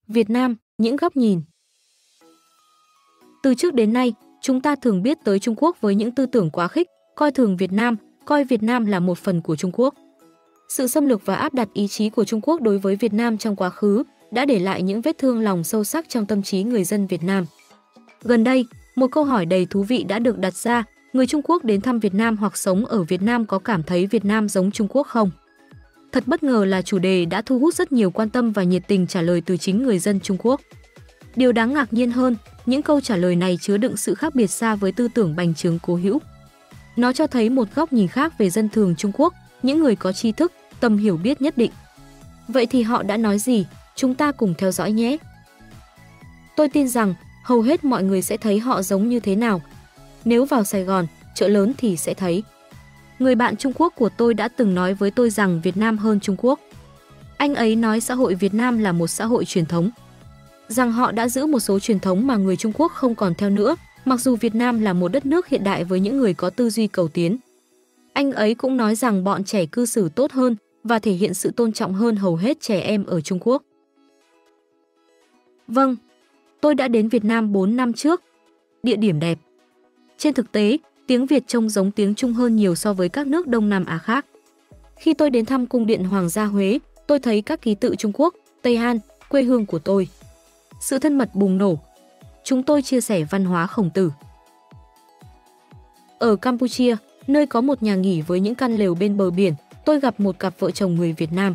Việt Nam, những góc nhìn. Từ trước đến nay, chúng ta thường biết tới Trung Quốc với những tư tưởng quá khích, coi thường Việt Nam, coi Việt Nam là một phần của Trung Quốc. Sự xâm lược và áp đặt ý chí của Trung Quốc đối với Việt Nam trong quá khứ đã để lại những vết thương lòng sâu sắc trong tâm trí người dân Việt Nam. Gần đây, một câu hỏi đầy thú vị đã được đặt ra, người Trung Quốc đến thăm Việt Nam hoặc sống ở Việt Nam có cảm thấy Việt Nam giống Trung Quốc không? Thật bất ngờ là chủ đề đã thu hút rất nhiều quan tâm và nhiệt tình trả lời từ chính người dân Trung Quốc. Điều đáng ngạc nhiên hơn, những câu trả lời này chứa đựng sự khác biệt xa với tư tưởng bành trướng cố hữu. Nó cho thấy một góc nhìn khác về dân thường Trung Quốc, những người có tri thức, tầm hiểu biết nhất định. Vậy thì họ đã nói gì? Chúng ta cùng theo dõi nhé! Tôi tin rằng hầu hết mọi người sẽ thấy họ giống như thế nào. Nếu vào Sài Gòn, chợ lớn thì sẽ thấy. Người bạn Trung Quốc của tôi đã từng nói với tôi rằng Việt Nam hơn Trung Quốc. Anh ấy nói xã hội Việt Nam là một xã hội truyền thống. Rằng họ đã giữ một số truyền thống mà người Trung Quốc không còn theo nữa, mặc dù Việt Nam là một đất nước hiện đại với những người có tư duy cầu tiến. Anh ấy cũng nói rằng bọn trẻ cư xử tốt hơn và thể hiện sự tôn trọng hơn hầu hết trẻ em ở Trung Quốc. Vâng, tôi đã đến Việt Nam 4 năm trước. Địa điểm đẹp. Trên thực tế, tiếng Việt trông giống tiếng Trung hơn nhiều so với các nước Đông Nam Á khác. Khi tôi đến thăm Cung điện Hoàng gia Huế, tôi thấy các ký tự Trung Quốc, Tây Han, quê hương của tôi. Sự thân mật bùng nổ. Chúng tôi chia sẻ văn hóa Khổng Tử. Ở Campuchia, nơi có một nhà nghỉ với những căn lều bên bờ biển, tôi gặp một cặp vợ chồng người Việt Nam.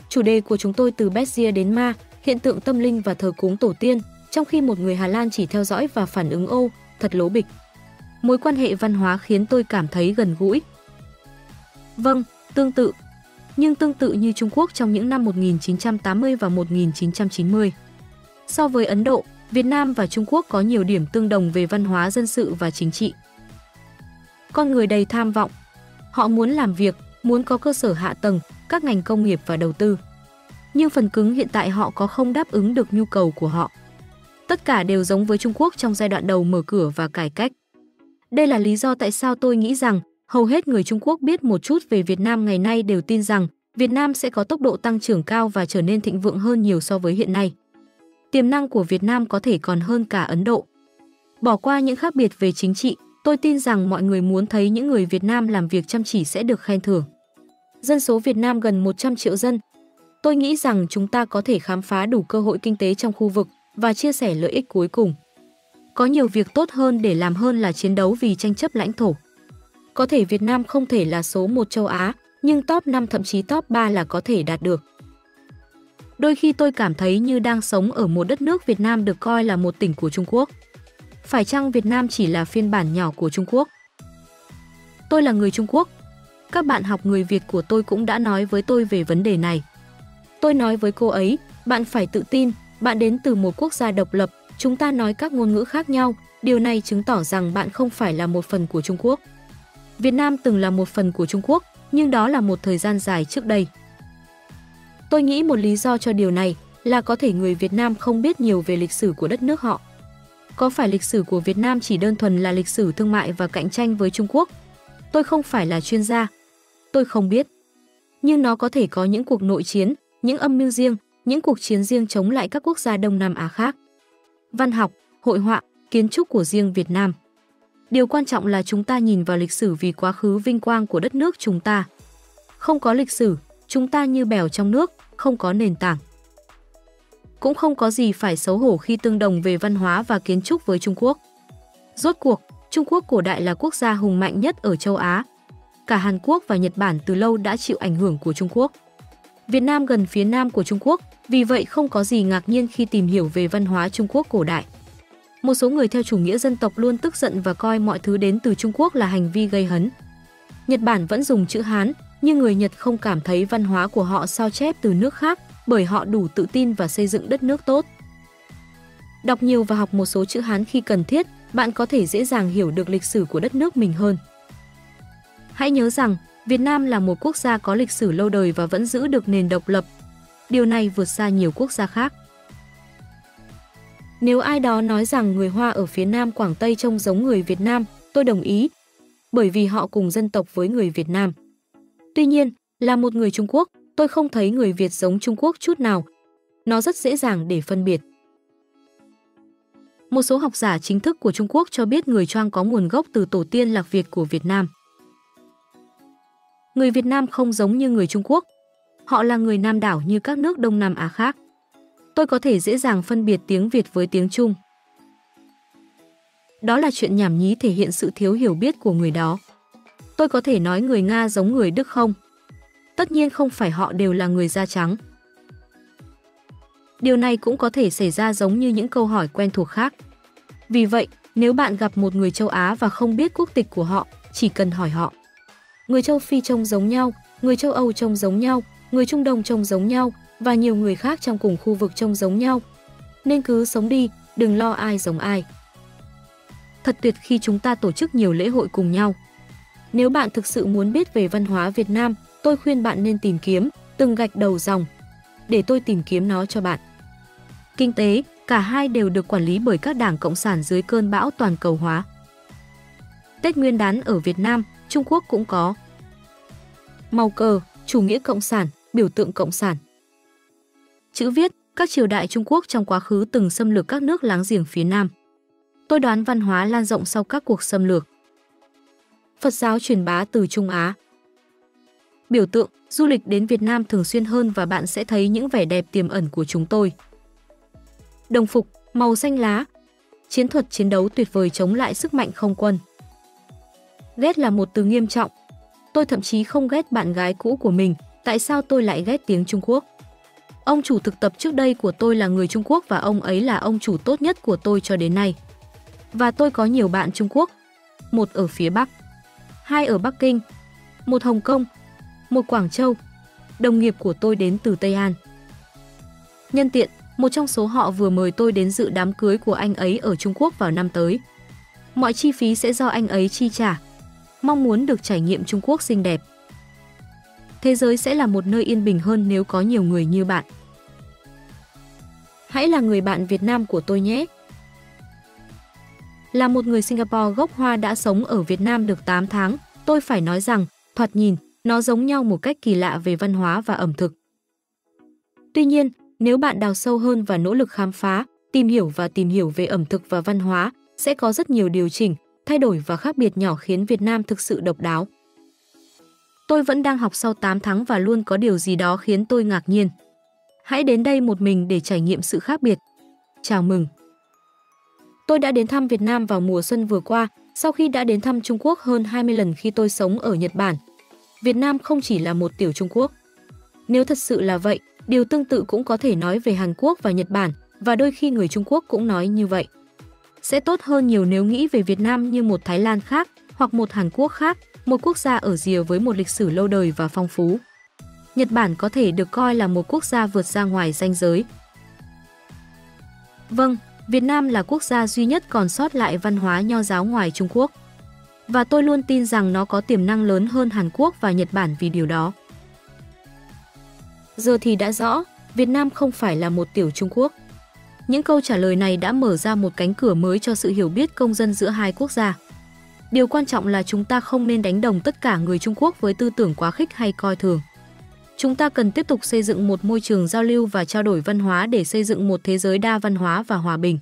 Chủ đề của chúng tôi từ Béc-ria đến ma, hiện tượng tâm linh và thờ cúng tổ tiên, trong khi một người Hà Lan chỉ theo dõi và phản ứng ô, thật lố bịch. Mối quan hệ văn hóa khiến tôi cảm thấy gần gũi. Vâng, tương tự. Nhưng tương tự như Trung Quốc trong những năm 1980 và 1990. So với Ấn Độ, Việt Nam và Trung Quốc có nhiều điểm tương đồng về văn hóa dân sự và chính trị. Con người đầy tham vọng. Họ muốn làm việc, muốn có cơ sở hạ tầng, các ngành công nghiệp và đầu tư. Nhưng phần cứng hiện tại họ có không đáp ứng được nhu cầu của họ. Tất cả đều giống với Trung Quốc trong giai đoạn đầu mở cửa và cải cách. Đây là lý do tại sao tôi nghĩ rằng hầu hết người Trung Quốc biết một chút về Việt Nam ngày nay đều tin rằng Việt Nam sẽ có tốc độ tăng trưởng cao và trở nên thịnh vượng hơn nhiều so với hiện nay. Tiềm năng của Việt Nam có thể còn hơn cả Ấn Độ. Bỏ qua những khác biệt về chính trị, tôi tin rằng mọi người muốn thấy những người Việt Nam làm việc chăm chỉ sẽ được khen thưởng. Dân số Việt Nam gần 100 triệu dân. Tôi nghĩ rằng chúng ta có thể khám phá đủ cơ hội kinh tế trong khu vực và chia sẻ lợi ích cuối cùng. Có nhiều việc tốt hơn để làm hơn là chiến đấu vì tranh chấp lãnh thổ. Có thể Việt Nam không thể là số 1 châu Á, nhưng top 5 thậm chí top 3 là có thể đạt được. Đôi khi tôi cảm thấy như đang sống ở một đất nước Việt Nam được coi là một tỉnh của Trung Quốc. Phải chăng Việt Nam chỉ là phiên bản nhỏ của Trung Quốc? Tôi là người Trung Quốc. Các bạn học người Việt của tôi cũng đã nói với tôi về vấn đề này. Tôi nói với cô ấy, bạn phải tự tin, bạn đến từ một quốc gia độc lập, chúng ta nói các ngôn ngữ khác nhau, điều này chứng tỏ rằng bạn không phải là một phần của Trung Quốc. Việt Nam từng là một phần của Trung Quốc, nhưng đó là một thời gian dài trước đây. Tôi nghĩ một lý do cho điều này là có thể người Việt Nam không biết nhiều về lịch sử của đất nước họ. Có phải lịch sử của Việt Nam chỉ đơn thuần là lịch sử thương mại và cạnh tranh với Trung Quốc? Tôi không phải là chuyên gia. Tôi không biết. Nhưng nó có thể có những cuộc nội chiến, những âm mưu riêng, những cuộc chiến riêng chống lại các quốc gia Đông Nam Á khác. Văn học, hội họa, kiến trúc của riêng Việt Nam. Điều quan trọng là chúng ta nhìn vào lịch sử vì quá khứ vinh quang của đất nước chúng ta. Không có lịch sử, chúng ta như bèo trong nước, không có nền tảng. Cũng không có gì phải xấu hổ khi tương đồng về văn hóa và kiến trúc với Trung Quốc. Rốt cuộc, Trung Quốc cổ đại là quốc gia hùng mạnh nhất ở châu Á. Cả Hàn Quốc và Nhật Bản từ lâu đã chịu ảnh hưởng của Trung Quốc. Việt Nam gần phía nam của Trung Quốc, vì vậy không có gì ngạc nhiên khi tìm hiểu về văn hóa Trung Quốc cổ đại. Một số người theo chủ nghĩa dân tộc luôn tức giận và coi mọi thứ đến từ Trung Quốc là hành vi gây hấn. Nhật Bản vẫn dùng chữ Hán, nhưng người Nhật không cảm thấy văn hóa của họ sao chép từ nước khác bởi họ đủ tự tin và xây dựng đất nước tốt. Đọc nhiều và học một số chữ Hán khi cần thiết, bạn có thể dễ dàng hiểu được lịch sử của đất nước mình hơn. Hãy nhớ rằng, Việt Nam là một quốc gia có lịch sử lâu đời và vẫn giữ được nền độc lập. Điều này vượt xa nhiều quốc gia khác. Nếu ai đó nói rằng người Hoa ở phía Nam Quảng Tây trông giống người Việt Nam, tôi đồng ý, bởi vì họ cùng dân tộc với người Việt Nam. Tuy nhiên, là một người Trung Quốc, tôi không thấy người Việt giống Trung Quốc chút nào. nó rất dễ dàng để phân biệt. Một số học giả chính thức của Trung Quốc cho biết người Choang có nguồn gốc từ tổ tiên Lạc Việt của Việt Nam. Người Việt Nam không giống như người Trung Quốc. Họ là người Nam đảo như các nước Đông Nam Á khác. Tôi có thể dễ dàng phân biệt tiếng Việt với tiếng Trung. Đó là chuyện nhảm nhí thể hiện sự thiếu hiểu biết của người đó. Tôi có thể nói người Nga giống người Đức không? Tất nhiên không phải họ đều là người da trắng. Điều này cũng có thể xảy ra giống như những câu hỏi quen thuộc khác. Vì vậy, nếu bạn gặp một người châu Á và không biết quốc tịch của họ, chỉ cần hỏi họ. Người châu Phi trông giống nhau, người châu Âu trông giống nhau, người Trung Đông trông giống nhau và nhiều người khác trong cùng khu vực trông giống nhau. Nên cứ sống đi, đừng lo ai giống ai. Thật tuyệt khi chúng ta tổ chức nhiều lễ hội cùng nhau. Nếu bạn thực sự muốn biết về văn hóa Việt Nam, tôi khuyên bạn nên tìm kiếm từng gạch đầu dòng. Để tôi tìm kiếm nó cho bạn. Kinh tế, cả hai đều được quản lý bởi các đảng cộng sản dưới cơn bão toàn cầu hóa. Tết Nguyên đán ở Việt Nam, Trung Quốc cũng có. Màu cờ, chủ nghĩa cộng sản, biểu tượng cộng sản. Chữ viết, các triều đại Trung Quốc trong quá khứ từng xâm lược các nước láng giềng phía Nam. Tôi đoán văn hóa lan rộng sau các cuộc xâm lược. Phật giáo truyền bá từ Trung Á. Biểu tượng, du lịch đến Việt Nam thường xuyên hơn và bạn sẽ thấy những vẻ đẹp tiềm ẩn của chúng tôi. Đồng phục, màu xanh lá. Chiến thuật chiến đấu tuyệt vời chống lại sức mạnh không quân. Ghét là một từ nghiêm trọng. Tôi thậm chí không ghét bạn gái cũ của mình, tại sao tôi lại ghét tiếng Trung Quốc? Ông chủ thực tập trước đây của tôi là người Trung Quốc và ông ấy là ông chủ tốt nhất của tôi cho đến nay. Và tôi có nhiều bạn Trung Quốc. Một ở phía Bắc, hai ở Bắc Kinh, một Hồng Kông, một Quảng Châu. Đồng nghiệp của tôi đến từ Tây An. Nhân tiện, một trong số họ vừa mời tôi đến dự đám cưới của anh ấy ở Trung Quốc vào năm tới. Mọi chi phí sẽ do anh ấy chi trả. Mong muốn được trải nghiệm Trung Quốc xinh đẹp. Thế giới sẽ là một nơi yên bình hơn nếu có nhiều người như bạn. Hãy là người bạn Việt Nam của tôi nhé. Là một người Singapore gốc Hoa đã sống ở Việt Nam được 8 tháng, tôi phải nói rằng, thoạt nhìn, nó giống nhau một cách kỳ lạ về văn hóa và ẩm thực. Tuy nhiên, nếu bạn đào sâu hơn và nỗ lực khám phá, tìm hiểu về ẩm thực và văn hóa, sẽ có rất nhiều điều chỉnh, thay đổi và khác biệt nhỏ khiến Việt Nam thực sự độc đáo. Tôi vẫn đang học sau 8 tháng và luôn có điều gì đó khiến tôi ngạc nhiên. Hãy đến đây một mình để trải nghiệm sự khác biệt. Chào mừng! Tôi đã đến thăm Việt Nam vào mùa xuân vừa qua, sau khi đã đến thăm Trung Quốc hơn 20 lần khi tôi sống ở Nhật Bản. Việt Nam không chỉ là một tiểu Trung Quốc. Nếu thật sự là vậy, điều tương tự cũng có thể nói về Hàn Quốc và Nhật Bản, và đôi khi người Trung Quốc cũng nói như vậy. Sẽ tốt hơn nhiều nếu nghĩ về Việt Nam như một Thái Lan khác, hoặc một Hàn Quốc khác, một quốc gia ở rìa với một lịch sử lâu đời và phong phú. Nhật Bản có thể được coi là một quốc gia vượt ra ngoài ranh giới. Vâng, Việt Nam là quốc gia duy nhất còn sót lại văn hóa nho giáo ngoài Trung Quốc. Và tôi luôn tin rằng nó có tiềm năng lớn hơn Hàn Quốc và Nhật Bản vì điều đó. Giờ thì đã rõ, Việt Nam không phải là một tiểu Trung Quốc. Những câu trả lời này đã mở ra một cánh cửa mới cho sự hiểu biết công dân giữa hai quốc gia. Điều quan trọng là chúng ta không nên đánh đồng tất cả người Trung Quốc với tư tưởng quá khích hay coi thường. Chúng ta cần tiếp tục xây dựng một môi trường giao lưu và trao đổi văn hóa để xây dựng một thế giới đa văn hóa và hòa bình.